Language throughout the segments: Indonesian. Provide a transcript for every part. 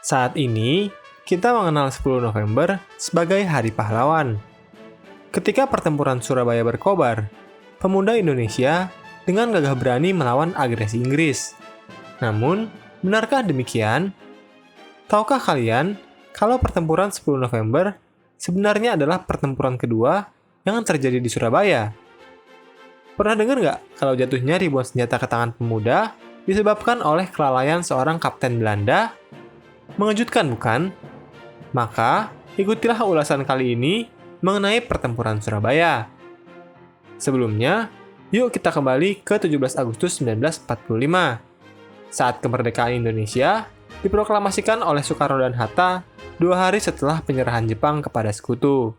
Saat ini, kita mengenal 10 November sebagai Hari Pahlawan. Ketika pertempuran Surabaya berkobar, pemuda Indonesia dengan gagah berani melawan agresi Inggris. Namun, benarkah demikian? Tahukah kalian kalau pertempuran 10 November sebenarnya adalah pertempuran kedua yang terjadi di Surabaya? Pernah dengar nggak kalau jatuhnya ribuan senjata ke tangan pemuda disebabkan oleh kelalaian seorang kapten Belanda? Mengejutkan bukan? Maka, ikutilah ulasan kali ini mengenai pertempuran Surabaya. Sebelumnya, yuk kita kembali ke 17 Agustus 1945. Saat kemerdekaan Indonesia diproklamasikan oleh Soekarno dan Hatta 2 hari setelah penyerahan Jepang kepada sekutu.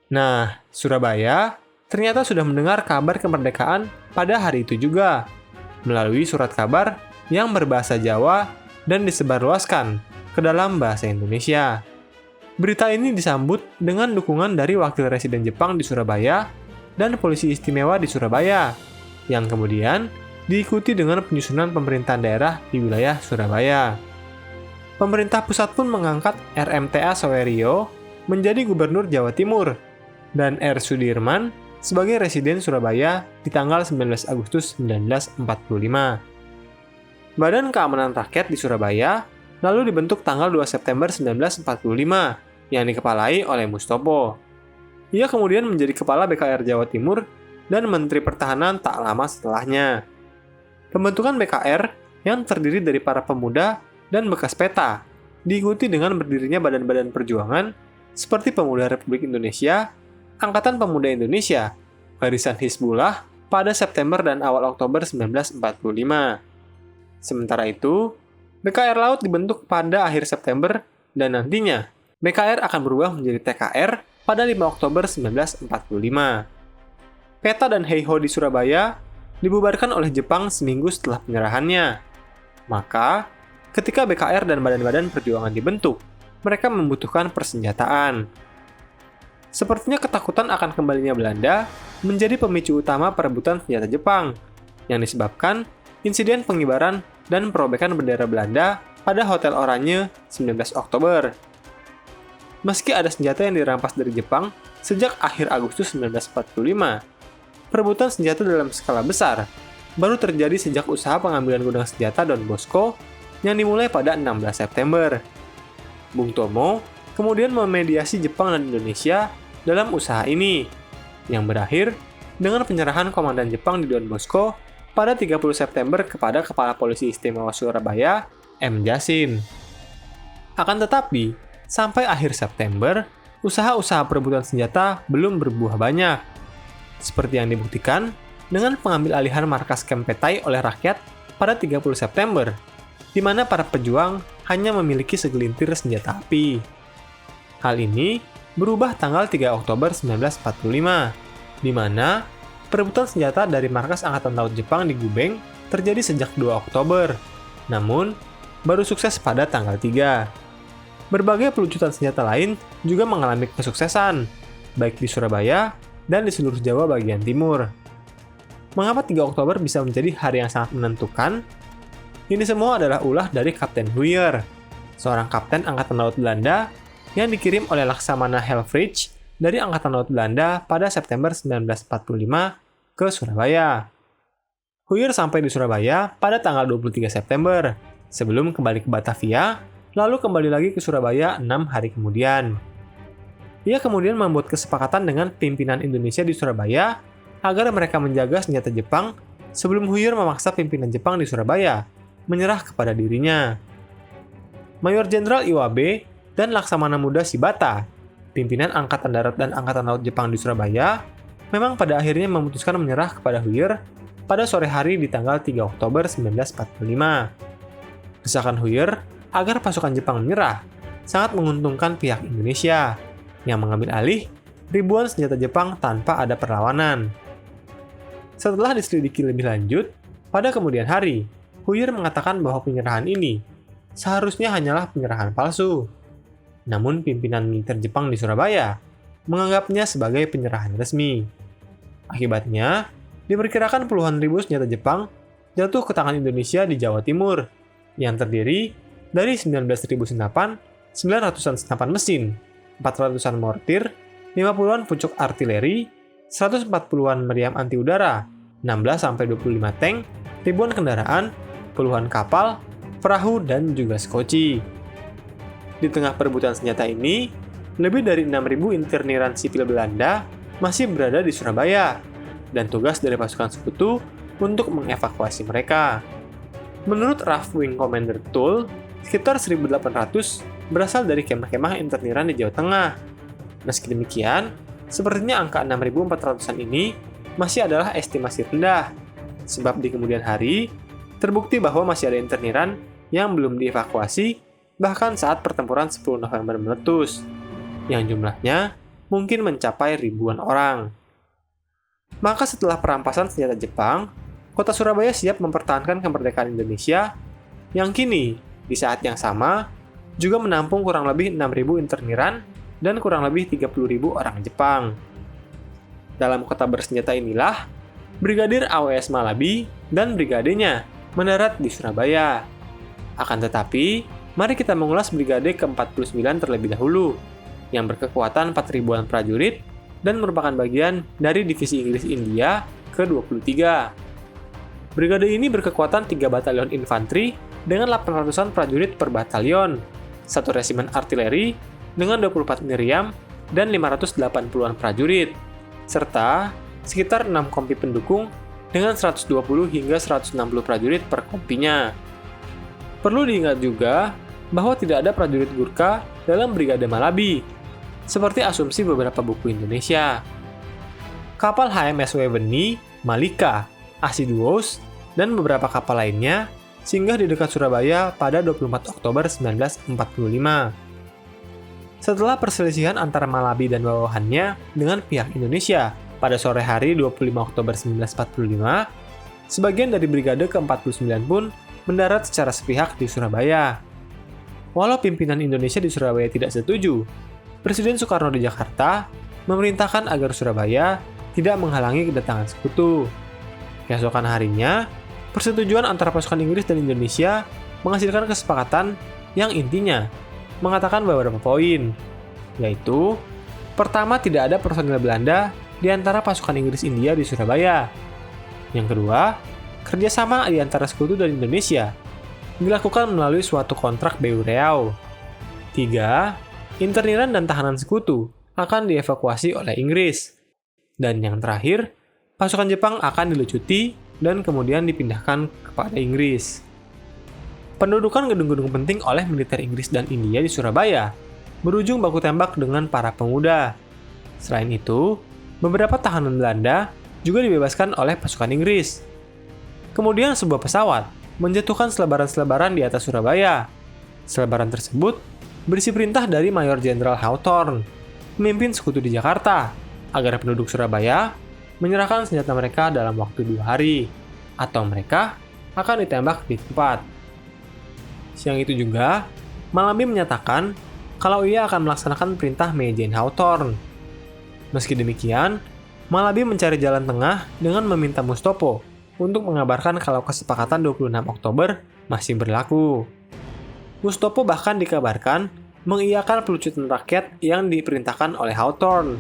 Nah, Surabaya ternyata sudah mendengar kabar kemerdekaan pada hari itu juga, melalui surat kabar yang berbahasa Jawa dan disebarluaskan ke dalam bahasa Indonesia. Berita ini disambut dengan dukungan dari Wakil Residen Jepang di Surabaya dan Polisi Istimewa di Surabaya, yang kemudian diikuti dengan penyusunan pemerintahan daerah di wilayah Surabaya. Pemerintah pusat pun mengangkat RMTA Soerio menjadi Gubernur Jawa Timur dan R. Sudirman sebagai Residen Surabaya di tanggal 19 Agustus 1945. Badan Keamanan Rakyat di Surabaya lalu dibentuk tanggal 2 September 1945 yang dikepalai oleh Mustopo. Ia kemudian menjadi Kepala BKR Jawa Timur dan Menteri Pertahanan tak lama setelahnya. Pembentukan BKR yang terdiri dari para pemuda dan bekas peta diikuti dengan berdirinya badan-badan perjuangan seperti Pemuda Republik Indonesia, Angkatan Pemuda Indonesia, Barisan Hizbullah pada September dan awal Oktober 1945. Sementara itu, BKR Laut dibentuk pada akhir September dan nantinya BKR akan berubah menjadi TKR pada 5 Oktober 1945. Peta dan Heiho di Surabaya dibubarkan oleh Jepang seminggu setelah penyerahannya. Maka, ketika BKR dan badan-badan perjuangan dibentuk, mereka membutuhkan persenjataan. Sepertinya ketakutan akan kembalinya Belanda menjadi pemicu utama perebutan senjata Jepang, yang disebabkan insiden pengibaran dan perobekan bendera Belanda pada Hotel Oranye 19 Oktober. Meski ada senjata yang dirampas dari Jepang sejak akhir Agustus 1945, perebutan senjata dalam skala besar baru terjadi sejak usaha pengambilan gudang senjata Don Bosco yang dimulai pada 16 September. Bung Tomo kemudian memediasi Jepang dan Indonesia dalam usaha ini, yang berakhir dengan penyerahan komandan Jepang di Don Bosco pada 30 September kepada Kepala Polisi Istimewa Surabaya, M. Jasin. Akan tetapi, sampai akhir September, usaha-usaha perebutan senjata belum berbuah banyak. Seperti yang dibuktikan dengan pengambil alihan markas Kempetai oleh rakyat pada 30 September, di mana para pejuang hanya memiliki segelintir senjata api. Hal ini berubah tanggal 3 Oktober 1945, di mana perebutan senjata dari markas Angkatan Laut Jepang di Gubeng terjadi sejak 2 Oktober, namun baru sukses pada tanggal 3. Berbagai pelucutan senjata lain juga mengalami kesuksesan, baik di Surabaya dan di seluruh Jawa bagian timur. Mengapa 3 Oktober bisa menjadi hari yang sangat menentukan? Ini semua adalah ulah dari Kapten Huyer, seorang kapten Angkatan Laut Belanda yang dikirim oleh Laksamana Helfrich dari Angkatan Laut Belanda pada September 1945 ke Surabaya. Huyer sampai di Surabaya pada tanggal 23 September, sebelum kembali ke Batavia, lalu kembali lagi ke Surabaya 6 hari kemudian. Ia kemudian membuat kesepakatan dengan pimpinan Indonesia di Surabaya agar mereka menjaga senjata Jepang sebelum Huyer memaksa pimpinan Jepang di Surabaya menyerah kepada dirinya. Mayor Jenderal Iwabe dan Laksamana Muda Shibata, pimpinan Angkatan Darat dan Angkatan Laut Jepang di Surabaya, memang pada akhirnya memutuskan menyerah kepada Huyer pada sore hari di tanggal 3 Oktober 1945. Desakan Huyer agar pasukan Jepang menyerah sangat menguntungkan pihak Indonesia, yang mengambil alih ribuan senjata Jepang tanpa ada perlawanan. Setelah diselidiki lebih lanjut, pada kemudian hari, Huyer mengatakan bahwa penyerahan ini seharusnya hanyalah penyerahan palsu. Namun pimpinan militer Jepang di Surabaya menganggapnya sebagai penyerahan resmi. Akibatnya, diperkirakan puluhan ribu senjata Jepang jatuh ke tangan Indonesia di Jawa Timur, yang terdiri dari 19.000 senapan, 900-an senapan mesin, 400-an mortir, 50-an pucuk artileri, 140-an meriam anti udara, 16-25 tank, ribuan kendaraan, puluhan kapal, perahu, dan juga skoci. Di tengah perebutan senjata ini, lebih dari 6.000 interniran sipil Belanda masih berada di Surabaya, dan tugas dari pasukan sekutu untuk mengevakuasi mereka. Menurut RAF Wing Commander Tool, sekitar 1.800 berasal dari kemah-kemah interniran di Jawa Tengah. Meski demikian, sepertinya angka 6.400-an ini masih adalah estimasi rendah, sebab di kemudian hari, terbukti bahwa masih ada interniran yang belum dievakuasi bahkan saat pertempuran 10 November meletus, yang jumlahnya mungkin mencapai ribuan orang. Maka setelah perampasan senjata Jepang, kota Surabaya siap mempertahankan kemerdekaan Indonesia yang kini, di saat yang sama, juga menampung kurang lebih 6.000 interniran dan kurang lebih 30.000 orang Jepang. Dalam kota bersenjata inilah, Brigadir AWS Malabi dan brigadenya mendarat di Surabaya. Akan tetapi, mari kita mengulas Brigade ke-49 terlebih dahulu, yang berkekuatan 4.000-an prajurit dan merupakan bagian dari Divisi Inggris India ke-23. Brigade ini berkekuatan 3 batalion infanteri dengan 800-an prajurit per batalion, 1 resimen artileri dengan 24 meriam dan 580-an prajurit, serta sekitar 6 kompi pendukung dengan 120 hingga 160 prajurit per kompinya. Perlu diingat juga bahwa tidak ada prajurit Gurkha dalam Brigade Malabi, seperti asumsi beberapa buku Indonesia. Kapal HMS Waveney, Malika, Asiduos, dan beberapa kapal lainnya singgah di dekat Surabaya pada 24 Oktober 1945. Setelah perselisihan antara Malabi dan bawahannya dengan pihak Indonesia pada sore hari 25 Oktober 1945, sebagian dari Brigade ke-49 pun mendarat secara sepihak di Surabaya. Walau pimpinan Indonesia di Surabaya tidak setuju, Presiden Soekarno di Jakarta memerintahkan agar Surabaya tidak menghalangi kedatangan sekutu. Keesokan harinya, persetujuan antara pasukan Inggris dan Indonesia menghasilkan kesepakatan yang intinya mengatakan beberapa poin, yaitu pertama, tidak ada personil Belanda di antara pasukan Inggris India di Surabaya. Yang kedua, kerjasama di antara sekutu dan Indonesia dilakukan melalui suatu kontrak BU Riau. 3. Interniran dan tahanan sekutu akan dievakuasi oleh Inggris. Dan yang terakhir, pasukan Jepang akan dilucuti dan kemudian dipindahkan kepada Inggris. Pendudukan gedung-gedung penting oleh militer Inggris dan India di Surabaya berujung baku tembak dengan para pemuda. Selain itu, beberapa tahanan Belanda juga dibebaskan oleh pasukan Inggris. Kemudian sebuah pesawat menjatuhkan selebaran-selebaran di atas Surabaya. Selebaran tersebut berisi perintah dari Mayor Jenderal Hawthorne, pemimpin sekutu di Jakarta, agar penduduk Surabaya menyerahkan senjata mereka dalam waktu 2 hari, atau mereka akan ditembak di tempat. Siang itu juga, Malabi menyatakan kalau ia akan melaksanakan perintah Mejen Hawthorne. Meski demikian, Malabi mencari jalan tengah dengan meminta Mustopo untuk mengabarkan kalau kesepakatan 26 Oktober masih berlaku. Mustopo bahkan dikabarkan mengiyakan pelucutan rakyat yang diperintahkan oleh Hawthorne,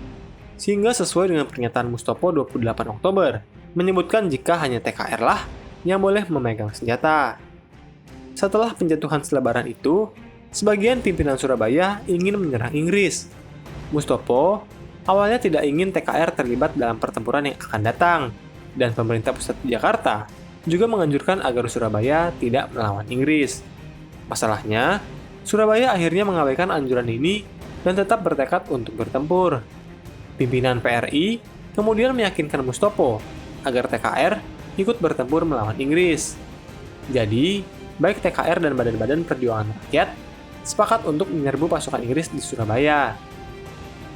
sehingga sesuai dengan pernyataan Mustopo 28 Oktober, menyebutkan jika hanya TKR lah yang boleh memegang senjata. Setelah penjatuhan selebaran itu, sebagian pimpinan Surabaya ingin menyerang Inggris. Mustopo awalnya tidak ingin TKR terlibat dalam pertempuran yang akan datang, dan pemerintah pusat di Jakarta juga menganjurkan agar Surabaya tidak melawan Inggris. Masalahnya, Surabaya akhirnya mengabaikan anjuran ini dan tetap bertekad untuk bertempur. Pimpinan PRI kemudian meyakinkan Mustopo agar TKR ikut bertempur melawan Inggris. Jadi, baik TKR dan Badan-Badan Perjuangan Rakyat sepakat untuk menyerbu pasukan Inggris di Surabaya.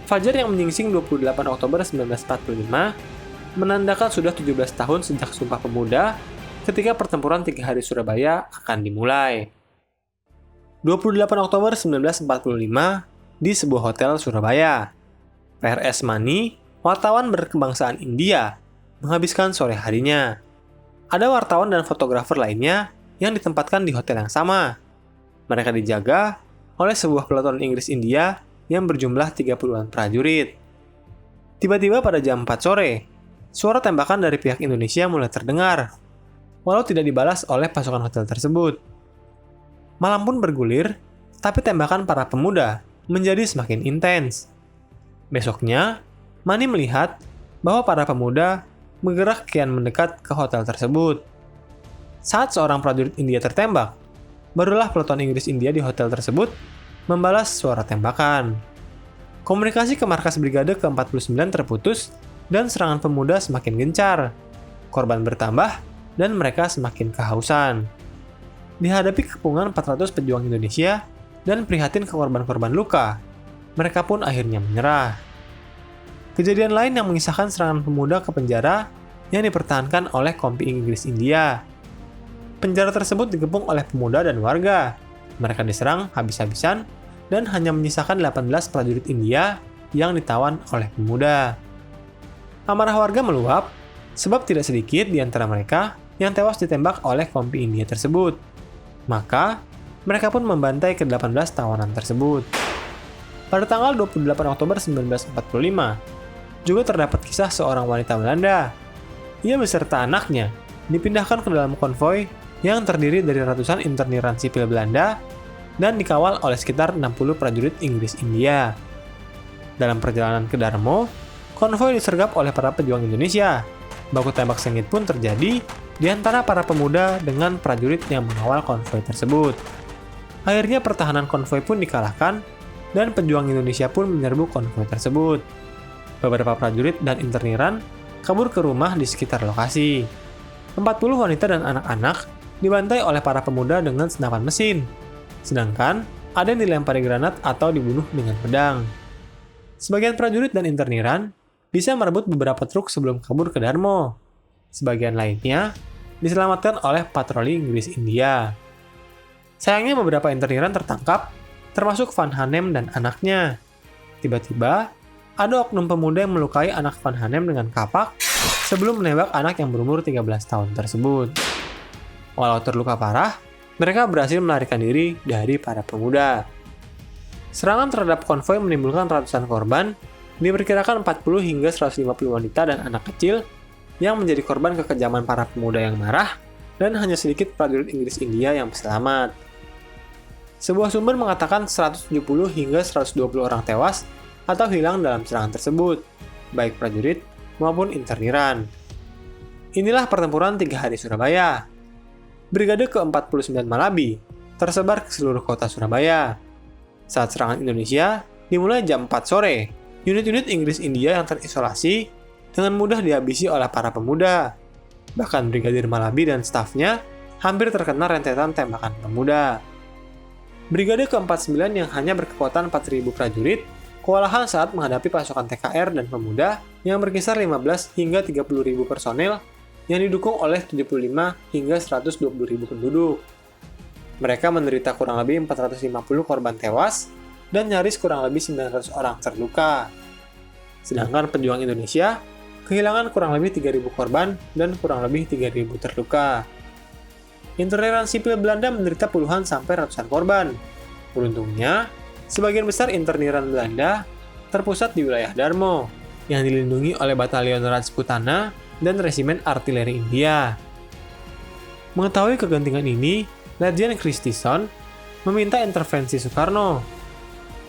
Fajar yang menyingsing 28 Oktober 1945 menandakan sudah 17 tahun sejak Sumpah Pemuda ketika pertempuran 3 hari Surabaya akan dimulai. 28 Oktober 1945 di sebuah hotel Surabaya. PRS Mani, wartawan berkebangsaan India, menghabiskan sore harinya. Ada wartawan dan fotografer lainnya yang ditempatkan di hotel yang sama. Mereka dijaga oleh sebuah peleton Inggris India yang berjumlah 30-an prajurit. Tiba-tiba pada jam 4 sore, suara tembakan dari pihak Indonesia mulai terdengar, walau tidak dibalas oleh pasukan hotel tersebut. Malam pun bergulir, tapi tembakan para pemuda menjadi semakin intens. Besoknya, Mani melihat bahwa para pemuda bergerak kian mendekat ke hotel tersebut. Saat seorang prajurit India tertembak, barulah peleton Inggris India di hotel tersebut membalas suara tembakan. Komunikasi ke markas Brigade ke-49 terputus dan serangan pemuda semakin gencar. Korban bertambah dan mereka semakin kehausan. Dihadapi kepungan 400 pejuang Indonesia dan prihatin ke korban-korban luka, mereka pun akhirnya menyerah. Kejadian lain yang mengisahkan serangan pemuda ke penjara yang dipertahankan oleh Kompi Inggris India. Penjara tersebut digepung oleh pemuda dan warga. Mereka diserang habis-habisan dan hanya menyisakan 18 prajurit India yang ditawan oleh pemuda. Amarah warga meluap, sebab tidak sedikit di antara mereka yang tewas ditembak oleh Kompi India tersebut. Maka, mereka pun membantai ke-18 tawanan tersebut. Pada tanggal 28 Oktober 1945, juga terdapat kisah seorang wanita Belanda. Ia beserta anaknya dipindahkan ke dalam konvoi yang terdiri dari ratusan interniran sipil Belanda dan dikawal oleh sekitar 60 prajurit Inggris India. Dalam perjalanan ke Darmo, konvoi disergap oleh para pejuang Indonesia. Baku tembak sengit pun terjadi di antara para pemuda dengan prajurit yang mengawal konvoi tersebut. Akhirnya pertahanan konvoi pun dikalahkan dan pejuang Indonesia pun menyerbu konvoi tersebut. Beberapa prajurit dan interniran kabur ke rumah di sekitar lokasi. 40 wanita dan anak-anak dibantai oleh para pemuda dengan senapan mesin. Sedangkan ada yang dilempari granat atau dibunuh dengan pedang. Sebagian prajurit dan interniran bisa merebut beberapa truk sebelum kabur ke Darmo. Sebagian lainnya diselamatkan oleh patroli Inggris India. Sayangnya beberapa interniran tertangkap, termasuk Van Hanem dan anaknya. Tiba-tiba, ada oknum pemuda yang melukai anak Van Hanem dengan kapak sebelum menembak anak yang berumur 13 tahun tersebut. Walau terluka parah, mereka berhasil melarikan diri dari para pemuda. Serangan terhadap konvoi menimbulkan ratusan korban, diperkirakan 40 hingga 150 wanita dan anak kecil yang menjadi korban kekejaman para pemuda yang marah dan hanya sedikit prajurit Inggris India yang selamat. Sebuah sumber mengatakan 170 hingga 120 orang tewas atau hilang dalam serangan tersebut, baik prajurit maupun interniran. Inilah pertempuran 3 hari Surabaya. Brigade ke-49 Malabi tersebar ke seluruh kota Surabaya. Saat serangan Indonesia dimulai jam 4 sore, unit-unit Inggris India yang terisolasi dengan mudah dihabisi oleh para pemuda. Bahkan Brigadir Malabi dan stafnya hampir terkena rentetan tembakan pemuda. Brigade ke-49 yang hanya berkekuatan 4.000 prajurit kewalahan saat menghadapi pasukan TKR dan pemuda yang berkisar 15 hingga 30.000 personel yang didukung oleh 75 hingga 120.000 penduduk. Mereka menderita kurang lebih 450 korban tewas dan nyaris kurang lebih 900 orang terluka. Sedangkan pejuang Indonesia kehilangan kurang lebih 3.000 korban dan kurang lebih 3.000 terluka. Interniran sipil Belanda menderita puluhan sampai ratusan korban. Beruntungnya, sebagian besar interniran Belanda terpusat di wilayah Darmo, yang dilindungi oleh Batalion Rajputana dan Resimen Artileri India. Mengetahui kegentingan ini, Letjen Christison meminta intervensi Soekarno.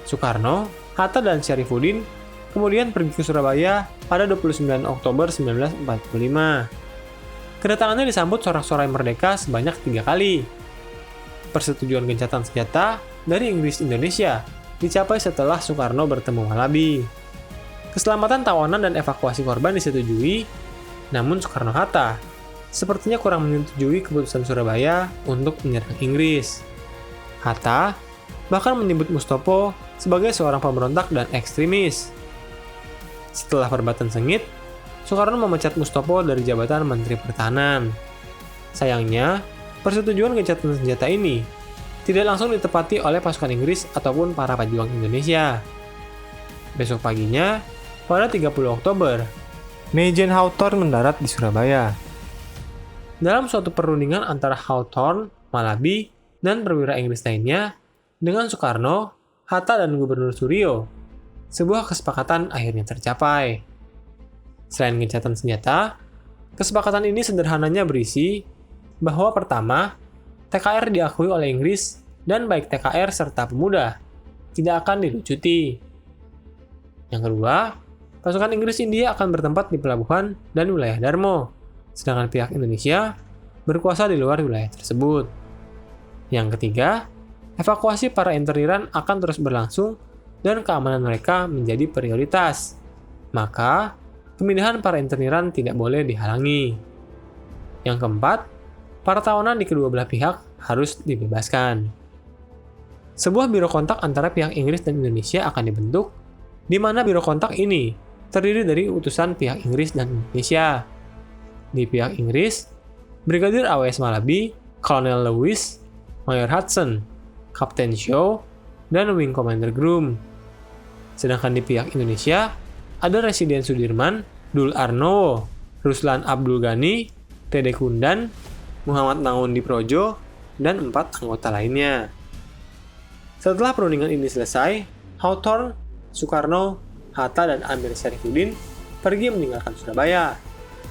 Soekarno, Hatta, dan Syarifuddin kemudian pergi ke Surabaya pada 29 Oktober 1945. Kedatangannya disambut sorak-sorai merdeka sebanyak 3 kali. Persetujuan gencatan senjata dari Inggris Indonesia dicapai setelah Soekarno bertemu Malabi. Keselamatan tawanan dan evakuasi korban disetujui, namun Soekarno-Hatta sepertinya kurang menyetujui keputusan Surabaya untuk menyerang Inggris. Hatta bahkan menyebut Mustopo sebagai seorang pemberontak dan ekstremis. Setelah perdebatan sengit, Soekarno memecat Mustopo dari jabatan Menteri Pertahanan. Sayangnya, persetujuan gencatan senjata ini tidak langsung ditepati oleh pasukan Inggris ataupun para pejuang Indonesia. Besok paginya, pada 30 Oktober, Majen Hawthorne mendarat di Surabaya. Dalam suatu perundingan antara Hawthorne, Malabi, dan perwira Inggris lainnya dengan Soekarno, Hatta, dan Gubernur Suryo. Sebuah kesepakatan akhirnya tercapai. Selain gencatan senjata, kesepakatan ini sederhananya berisi bahwa pertama, TKR diakui oleh Inggris dan baik TKR serta pemuda tidak akan dilucuti. Yang kedua, pasukan Inggris India akan bertempat di pelabuhan dan wilayah Darmo, sedangkan pihak Indonesia berkuasa di luar wilayah tersebut. Yang ketiga, evakuasi para interniran akan terus berlangsung dan keamanan mereka menjadi prioritas. Maka, pemindahan para interniran tidak boleh dihalangi. Yang keempat, para tawanan di kedua belah pihak harus dibebaskan. Sebuah biro kontak antara pihak Inggris dan Indonesia akan dibentuk, di mana biro kontak ini terdiri dari utusan pihak Inggris dan Indonesia. Di pihak Inggris, Brigadir A.W.S. Malabi, Kolonel Lewis, Mayor Hudson, Kapten Shaw, dan Wing Commander Groom. Sedangkan di pihak Indonesia, ada Residen Sudirman, Dul Arnowo, Ruslan Abdul Ghani, Tede Kundan, Muhammad Nangun Diprojo, dan 4 anggota lainnya. Setelah perundingan ini selesai, Hawthorne, Soekarno, Hatta, dan Amir Syarifuddin pergi meninggalkan Surabaya.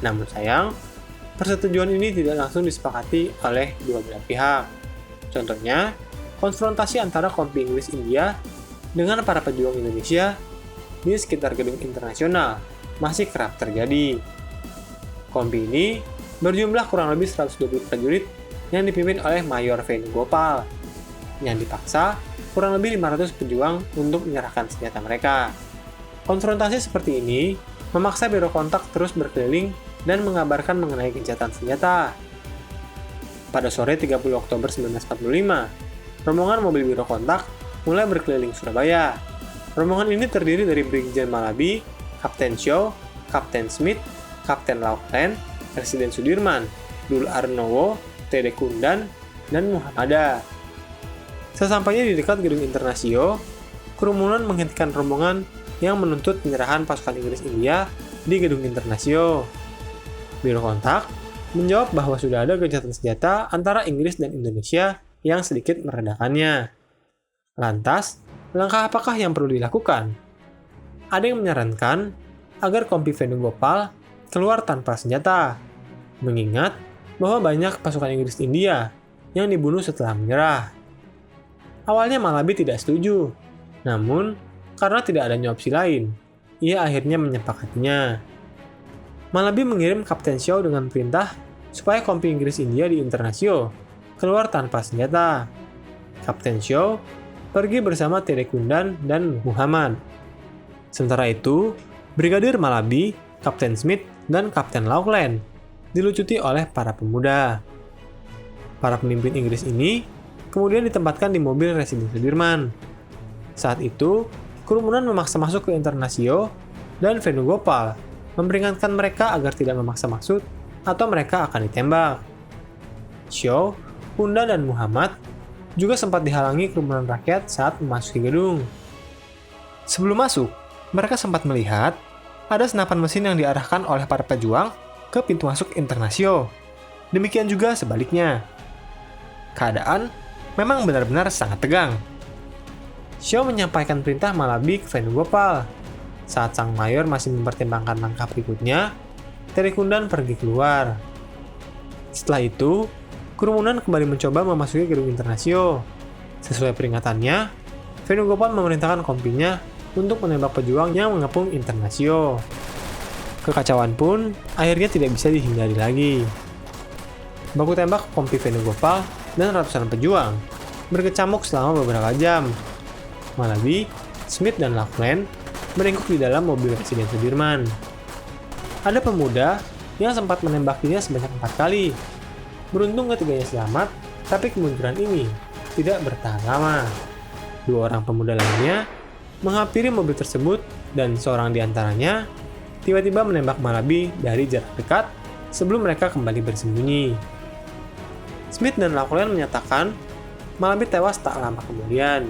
Namun sayang, persetujuan ini tidak langsung disepakati oleh dua belah pihak. Contohnya, konfrontasi antara kompi Inggris India dengan para pejuang Indonesia di sekitar gedung internasional masih kerap terjadi. Kompi ini berjumlah kurang lebih 120 prajurit yang dipimpin oleh Mayor Venugopal, yang dipaksa kurang lebih 500 pejuang untuk menyerahkan senjata mereka. Konfrontasi seperti ini memaksa biro kontak terus berkeliling dan mengabarkan mengenai gencatan senjata. Pada sore 30 Oktober 1945, rombongan mobil biro kontak mulai berkeliling Surabaya. Rombongan ini terdiri dari Brigjen Malabi, Kapten Shaw, Kapten Smith, Kapten Lauklen, Residen Sudirman, Dul Arnowo, Tede Kundan, dan Muhammada. Sesampainya di dekat gedung Internasio, kerumunan menghentikan rombongan yang menuntut penyerahan pasukan Inggris India di gedung Internasio. Biro kontak menjawab bahwa sudah ada gencatan senjata antara Inggris dan Indonesia yang sedikit meredakannya. Lantas, langkah apakah yang perlu dilakukan? Ada yang menyarankan agar kompi Venugopal keluar tanpa senjata, mengingat bahwa banyak pasukan Inggris India yang dibunuh setelah menyerah. Awalnya Malabi tidak setuju, namun karena tidak adanya opsi lain, ia akhirnya menyepakatinya. Malabi mengirim Kapten Shaw dengan perintah supaya kompi Inggris India di Internasio keluar tanpa senjata. Kapten Shaw pergi bersama Tede Kundan dan Muhammad. Sementara itu, Brigadir Malabi, Kapten Smith, dan Kapten Lauklen dilucuti oleh para pemuda. Para pemimpin Inggris ini kemudian ditempatkan di mobil Residen Sudirman. Saat itu, kerumunan memaksa masuk ke Internasio dan Venugopal memperingatkan mereka agar tidak memaksa masuk atau mereka akan ditembak. Shaw, Kundan, dan Muhammad juga sempat dihalangi kerumunan rakyat saat memasuki gedung. Sebelum masuk, mereka sempat melihat ada senapan mesin yang diarahkan oleh para pejuang ke pintu masuk Internasio. Demikian juga sebaliknya. Keadaan memang benar-benar sangat tegang. Shaw menyampaikan perintah Malabi ke Venugopal. Saat sang mayor masih mempertimbangkan langkah berikutnya, Tede Kundan pergi keluar. Setelah itu, kerumunan kembali mencoba memasuki gedung Internasio. Sesuai peringatannya, Venugopal memerintahkan kompinya untuk menembak pejuang yang mengepung Internasio. Kekacauan pun akhirnya tidak bisa dihindari lagi. Baku tembak kompi Venugopal dan ratusan pejuang berkecamuk selama beberapa jam. Malabi, Smith, dan Lauklen meringkuk di dalam mobil Residen Sudirman. Ada pemuda yang sempat menembakinya sebanyak 4 kali. Beruntung ketiganya selamat, tapi kemunduran ini tidak bertahan lama. 2 orang pemuda lainnya menghampiri mobil tersebut dan seorang di antaranya tiba-tiba menembak Malabi dari jarak dekat sebelum mereka kembali bersembunyi. Smith dan Lauklen menyatakan Malabi tewas tak lama kemudian.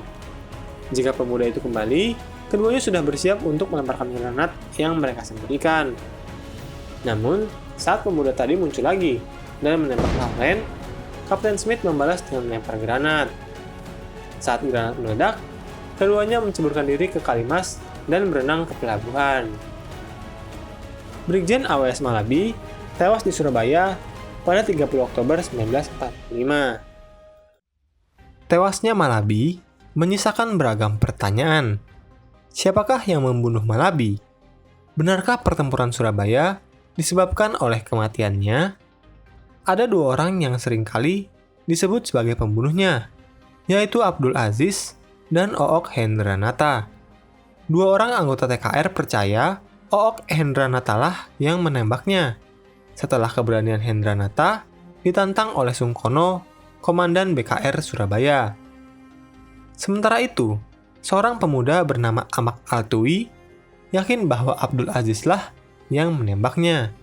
Jika pemuda itu kembali, keduanya sudah bersiap untuk melemparkan granat yang mereka sembunyikan. Namun, saat pemuda tadi muncul lagi dan menembak Lauklen, Kapten Smith membalas dengan melempar granat. Saat granat meledak, keduanya menceburkan diri ke Kalimas dan berenang ke pelabuhan. Brigjen AWS Malabi tewas di Surabaya pada 30 Oktober 1945. Tewasnya Malabi menyisakan beragam pertanyaan. Siapakah yang membunuh Malabi? Benarkah pertempuran Surabaya disebabkan oleh kematiannya? Ada dua orang yang seringkali disebut sebagai pembunuhnya, yaitu Abdul Aziz dan Ook Hendranata. Dua orang anggota TKR percaya Ook Hendranata lah yang menembaknya. Setelah keberanian Hendranata ditantang oleh Sungkono, komandan BKR Surabaya. Sementara itu, seorang pemuda bernama Amak Altui yakin bahwa Abdul Aziz lah yang menembaknya.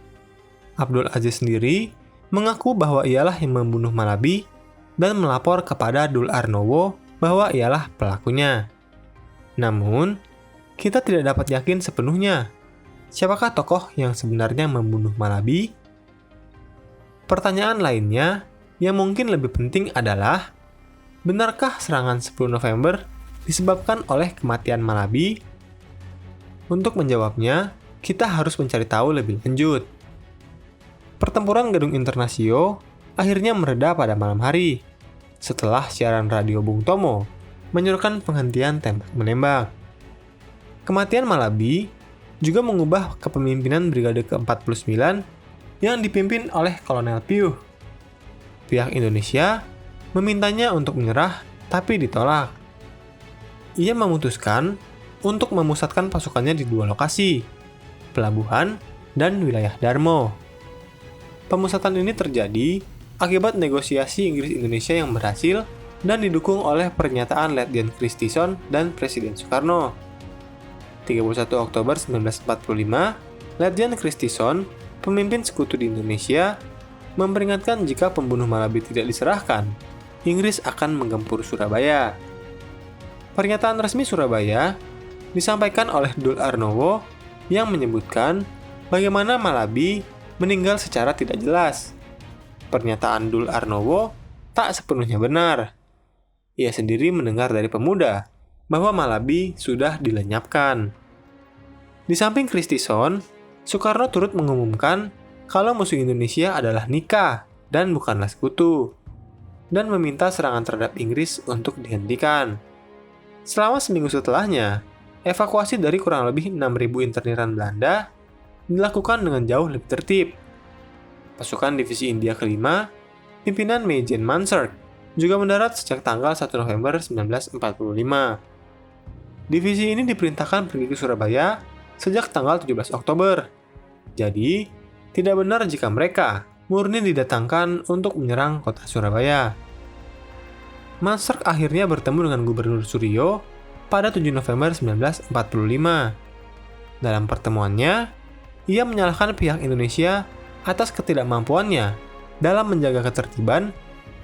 Abdul Aziz sendiri mengaku bahwa ialah yang membunuh Malabi dan melapor kepada Dul Arnowo bahwa ialah pelakunya. Namun, kita tidak dapat yakin sepenuhnya siapakah tokoh yang sebenarnya membunuh Malabi. Pertanyaan lainnya yang mungkin lebih penting adalah, benarkah serangan 10 November disebabkan oleh kematian Malabi? Untuk menjawabnya, kita harus mencari tahu lebih lanjut. Pertempuran Gedung Internasio akhirnya mereda pada malam hari, setelah siaran radio Bung Tomo menyerukan penghentian tembak-menembak. Kematian Malabi juga mengubah kepemimpinan Brigade ke-49 yang dipimpin oleh Kolonel Piuh. Pihak Indonesia memintanya untuk menyerah, tapi ditolak. Ia memutuskan untuk memusatkan pasukannya di dua lokasi, pelabuhan dan wilayah Darmo. Pemusatan ini terjadi akibat negosiasi Inggris-Indonesia yang berhasil dan didukung oleh pernyataan Letjen Christison dan Presiden Soekarno. 31 Oktober 1945, Letjen Christison, pemimpin sekutu di Indonesia, memperingatkan jika pembunuh Malabi tidak diserahkan, Inggris akan menggempur Surabaya. Pernyataan resmi Surabaya disampaikan oleh Dul Arnowo yang menyebutkan bagaimana Malabi meninggal secara tidak jelas. Pernyataan Dul Arnowo tak sepenuhnya benar. Ia sendiri mendengar dari pemuda bahwa Malabi sudah dilenyapkan. Di samping Christison, Soekarno turut mengumumkan kalau musuh Indonesia adalah Nika dan bukanlah sekutu, dan meminta serangan terhadap Inggris untuk dihentikan. Selama seminggu setelahnya, evakuasi dari kurang lebih 6.000 interniran Belanda dilakukan dengan jauh lebih tertib. Pasukan Divisi India kelima, pimpinan Mejen Mansert, juga mendarat sejak tanggal 1 November 1945. Divisi ini diperintahkan pergi ke Surabaya sejak tanggal 17 Oktober. Jadi, tidak benar jika mereka murni didatangkan untuk menyerang kota Surabaya. Mansert akhirnya bertemu dengan Gubernur Suryo pada 7 November 1945. Dalam pertemuannya, ia menyalahkan pihak Indonesia atas ketidakmampuannya dalam menjaga ketertiban,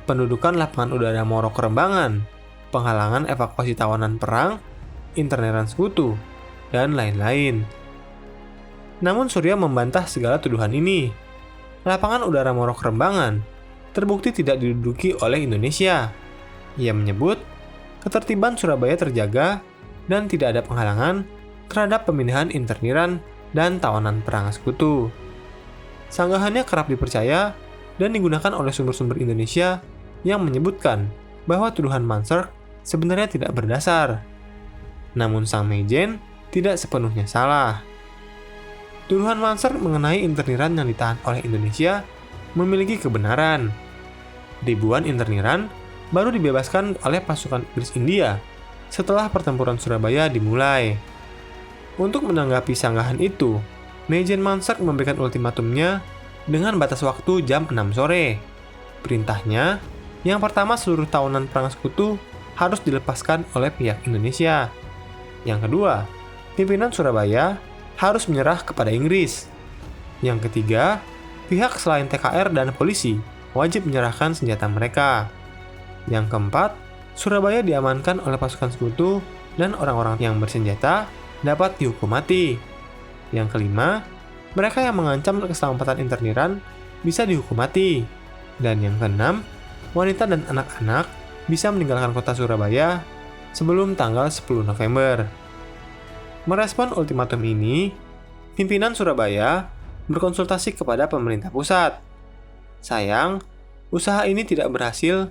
pendudukan lapangan udara Moro Kerembangan, penghalangan evakuasi tawanan perang, interneran sekutu, dan lain-lain. Namun Surya membantah segala tuduhan ini. Lapangan udara Moro Kerembangan terbukti tidak diduduki oleh Indonesia. Ia menyebut ketertiban Surabaya terjaga dan tidak ada penghalangan terhadap pemindahan interniran dan tawanan perang sekutu. Sanggahannya kerap dipercaya dan digunakan oleh sumber-sumber Indonesia yang menyebutkan bahwa tuduhan Mansert sebenarnya tidak berdasar. Namun sang Mejen tidak sepenuhnya salah. Tuduhan Mansert mengenai interniran yang ditahan oleh Indonesia memiliki kebenaran. Ribuan interniran baru dibebaskan oleh pasukan Inggris India setelah pertempuran Surabaya dimulai. Untuk menanggapi sanggahan itu, Mejen Mansert memberikan ultimatumnya dengan batas waktu jam 6 sore. Perintahnya, yang pertama seluruh tawanan perang sekutu harus dilepaskan oleh pihak Indonesia. Yang kedua, pimpinan Surabaya harus menyerah kepada Inggris. Yang ketiga, pihak selain TKR dan polisi wajib menyerahkan senjata mereka. Yang keempat, Surabaya diamankan oleh pasukan sekutu dan orang-orang yang bersenjata dapat dihukum mati. Yang kelima, mereka yang mengancam keselamatan interniran bisa dihukum mati. Dan yang keenam, wanita dan anak-anak bisa meninggalkan kota Surabaya sebelum tanggal 10 November. Merespon ultimatum ini, pimpinan Surabaya berkonsultasi kepada pemerintah pusat. Sayang, usaha ini tidak berhasil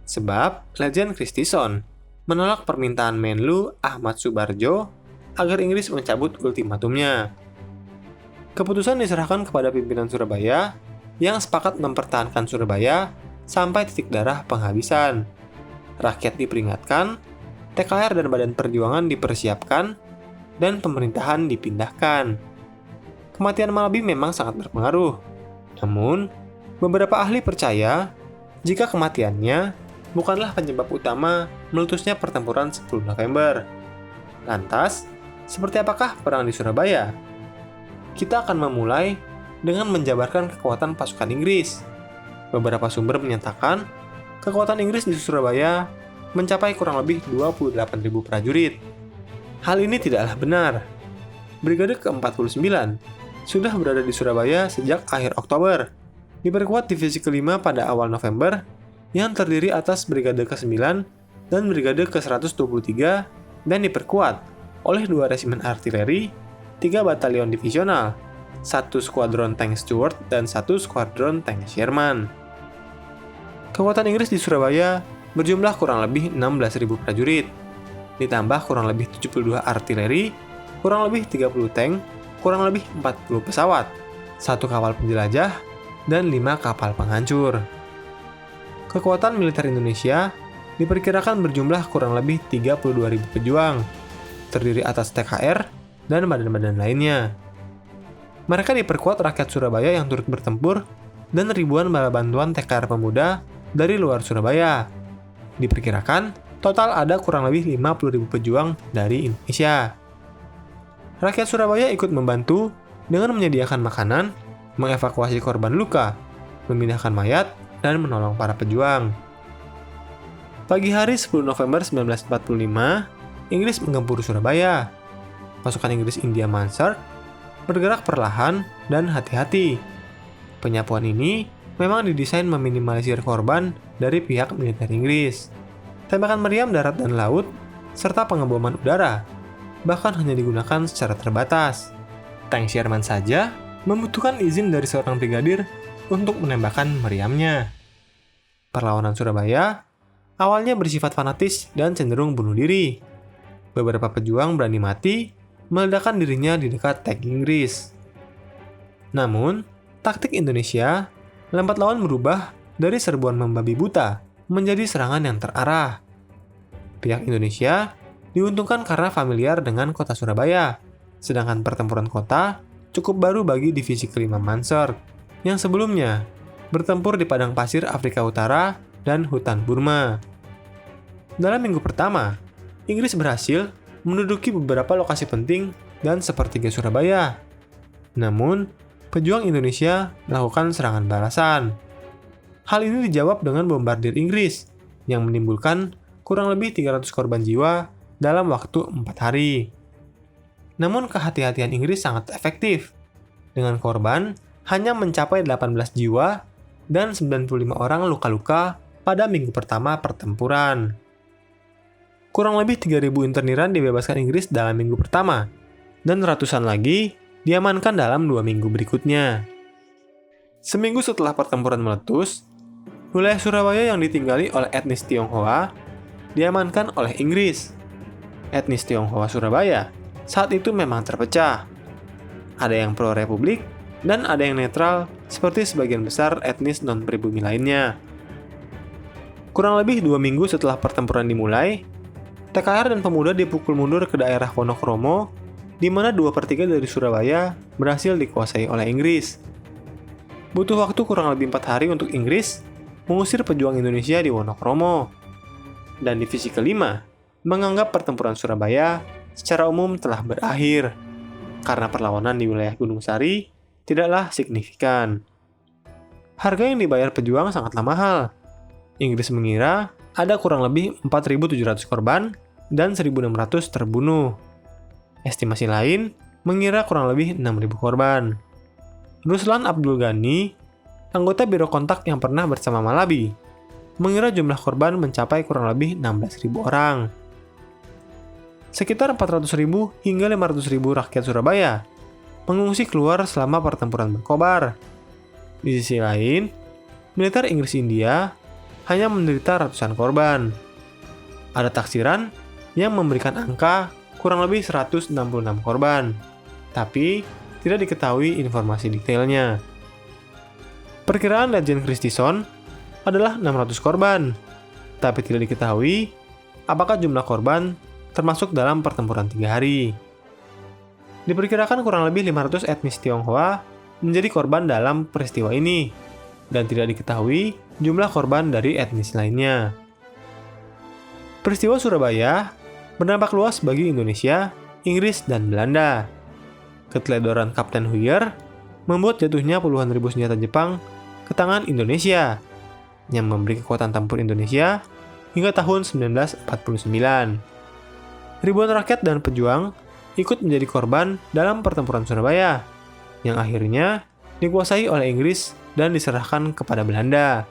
sebab Legend Christison menolak permintaan Menlu Ahmad Subarjo agar Inggris mencabut ultimatumnya. Keputusan diserahkan kepada pimpinan Surabaya yang sepakat mempertahankan Surabaya sampai titik darah penghabisan. Rakyat diperingatkan, TKR dan Badan Perjuangan dipersiapkan, dan pemerintahan dipindahkan. Kematian Malabi memang sangat berpengaruh. Namun, beberapa ahli percaya jika kematiannya bukanlah penyebab utama meletusnya pertempuran 10 November. Lantas, seperti apakah perang di Surabaya? Kita akan memulai dengan menjabarkan kekuatan pasukan Inggris. Beberapa sumber menyatakan kekuatan Inggris di Surabaya mencapai kurang lebih 28.000 prajurit. Hal ini tidaklah benar. Brigade ke-49 sudah berada di Surabaya sejak akhir Oktober, diperkuat divisi ke-5 pada awal November yang terdiri atas Brigade ke-9 dan Brigade ke-123 dan diperkuat oleh 2 resimen artileri, 3 batalion divisional, 1 skuadron tank Stuart, dan 1 skuadron tank Sherman. Kekuatan Inggris di Surabaya berjumlah kurang lebih 16.000 prajurit, ditambah kurang lebih 72 artileri, kurang lebih 30 tank, kurang lebih 40 pesawat, 1 kapal penjelajah, dan 5 kapal penghancur. Kekuatan militer Indonesia diperkirakan berjumlah kurang lebih 32.000 pejuang, terdiri atas TKR dan badan-badan lainnya. Mereka diperkuat rakyat Surabaya yang turut bertempur dan ribuan bala bantuan TKR pemuda dari luar Surabaya. Diperkirakan total ada kurang lebih 50.000 pejuang dari Indonesia. Rakyat Surabaya ikut membantu dengan menyediakan makanan, mengevakuasi korban luka, memindahkan mayat, dan menolong para pejuang. Pagi hari 10 November 1945, Inggris menggempur Surabaya. Pasukan Inggris India Mansard bergerak perlahan dan hati-hati. Penyapuan ini memang didesain meminimalisir korban dari pihak militer Inggris. Tembakan meriam darat dan laut, serta pengeboman udara, bahkan hanya digunakan secara terbatas. Tank Sherman saja membutuhkan izin dari seorang brigadir untuk menembakkan meriamnya. Perlawanan Surabaya awalnya bersifat fanatis dan cenderung bunuh diri. Beberapa pejuang berani mati meledakkan dirinya di dekat tank Inggris. Namun, taktik Indonesia, lambat laun berubah dari serbuan membabi buta menjadi serangan yang terarah. Pihak Indonesia diuntungkan karena familiar dengan kota Surabaya, sedangkan pertempuran kota cukup baru bagi divisi ke-5 Mansard yang sebelumnya bertempur di padang pasir Afrika Utara dan hutan Burma. Dalam minggu pertama, Inggris berhasil menduduki beberapa lokasi penting dan sepertiga Surabaya. Namun, pejuang Indonesia melakukan serangan balasan. Hal ini dijawab dengan bombardir Inggris yang menimbulkan kurang lebih 300 korban jiwa dalam waktu 4 hari. Namun kehati-hatian Inggris sangat efektif, dengan korban hanya mencapai 18 jiwa dan 95 orang luka-luka pada minggu pertama pertempuran. Kurang lebih 3.000 interniran dibebaskan Inggris dalam minggu pertama, dan ratusan lagi diamankan dalam 2 minggu berikutnya. Seminggu setelah pertempuran meletus, wilayah Surabaya yang ditinggali oleh etnis Tionghoa diamankan oleh Inggris. Etnis Tionghoa Surabaya saat itu memang terpecah. Ada yang pro-republik dan ada yang netral seperti sebagian besar etnis non-pribumi lainnya. Kurang lebih 2 minggu setelah pertempuran dimulai, TKR dan pemuda dipukul mundur ke daerah Wonokromo, di mana 2/3 dari Surabaya berhasil dikuasai oleh Inggris. Butuh waktu kurang lebih 4 hari untuk Inggris mengusir pejuang Indonesia di Wonokromo. Dan divisi ke-5 menganggap pertempuran Surabaya secara umum telah berakhir, karena perlawanan di wilayah Gunung Sari tidaklah signifikan. Harga yang dibayar pejuang sangatlah mahal. Inggris mengira ada kurang lebih 4.700 korban dan 1.600 terbunuh. Estimasi lain mengira kurang lebih 6.000 korban. Ruslan Abdul Ghani, anggota Biro Kontak yang pernah bersama Malabi, mengira jumlah korban mencapai kurang lebih 16.000 orang. Sekitar 400.000 hingga 500.000 rakyat Surabaya mengungsi keluar selama pertempuran berkobar. Di sisi lain, militer Inggris India hanya menderita ratusan korban. Ada taksiran yang memberikan angka kurang lebih 166 korban, tapi tidak diketahui informasi detailnya. Perkiraan Legend Christison adalah 600 korban, tapi tidak diketahui apakah jumlah korban termasuk dalam pertempuran 3 hari. Diperkirakan kurang lebih 500 etnis Tionghoa menjadi korban dalam peristiwa ini, dan tidak diketahui jumlah korban dari etnis lainnya. Peristiwa Surabaya berdampak luas bagi Indonesia, Inggris, dan Belanda. Keteledoran Kapten Huyer membuat jatuhnya puluhan ribu senjata Jepang ke tangan Indonesia, yang memberi kekuatan tempur Indonesia hingga tahun 1949. Ribuan rakyat dan pejuang ikut menjadi korban dalam pertempuran Surabaya, yang akhirnya dikuasai oleh Inggris dan diserahkan kepada Belanda.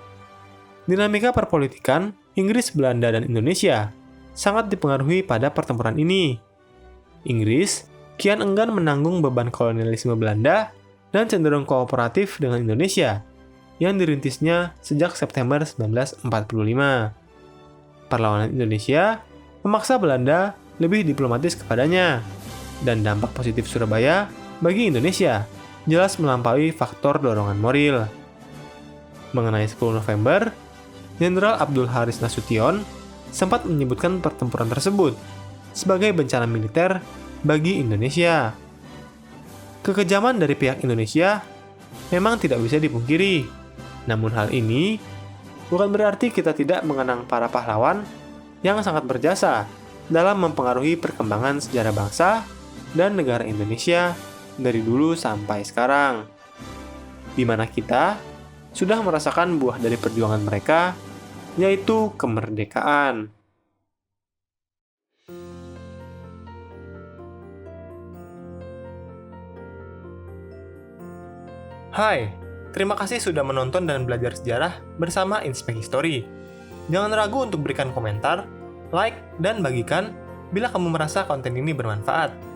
Dinamika perpolitikan Inggris, Belanda, dan Indonesia sangat dipengaruhi pada pertempuran ini. Inggris kian enggan menanggung beban kolonialisme Belanda dan cenderung kooperatif dengan Indonesia yang dirintisnya sejak September 1945. Perlawanan Indonesia memaksa Belanda lebih diplomatis kepadanya, dan dampak positif Surabaya bagi Indonesia jelas melampaui faktor dorongan moral. Mengenai 10 November, Jenderal Abdul Haris Nasution sempat menyebutkan pertempuran tersebut sebagai bencana militer bagi Indonesia. Kekejaman dari pihak Indonesia memang tidak bisa dipungkiri, namun hal ini bukan berarti kita tidak mengenang para pahlawan yang sangat berjasa dalam mempengaruhi perkembangan sejarah bangsa dan negara Indonesia dari dulu sampai sekarang, di mana kita sudah merasakan buah dari perjuangan mereka, yaitu kemerdekaan. Hai, terima kasih sudah menonton dan belajar sejarah bersama Inspek History. Jangan ragu untuk berikan komentar, like, dan bagikan bila kamu merasa konten ini bermanfaat.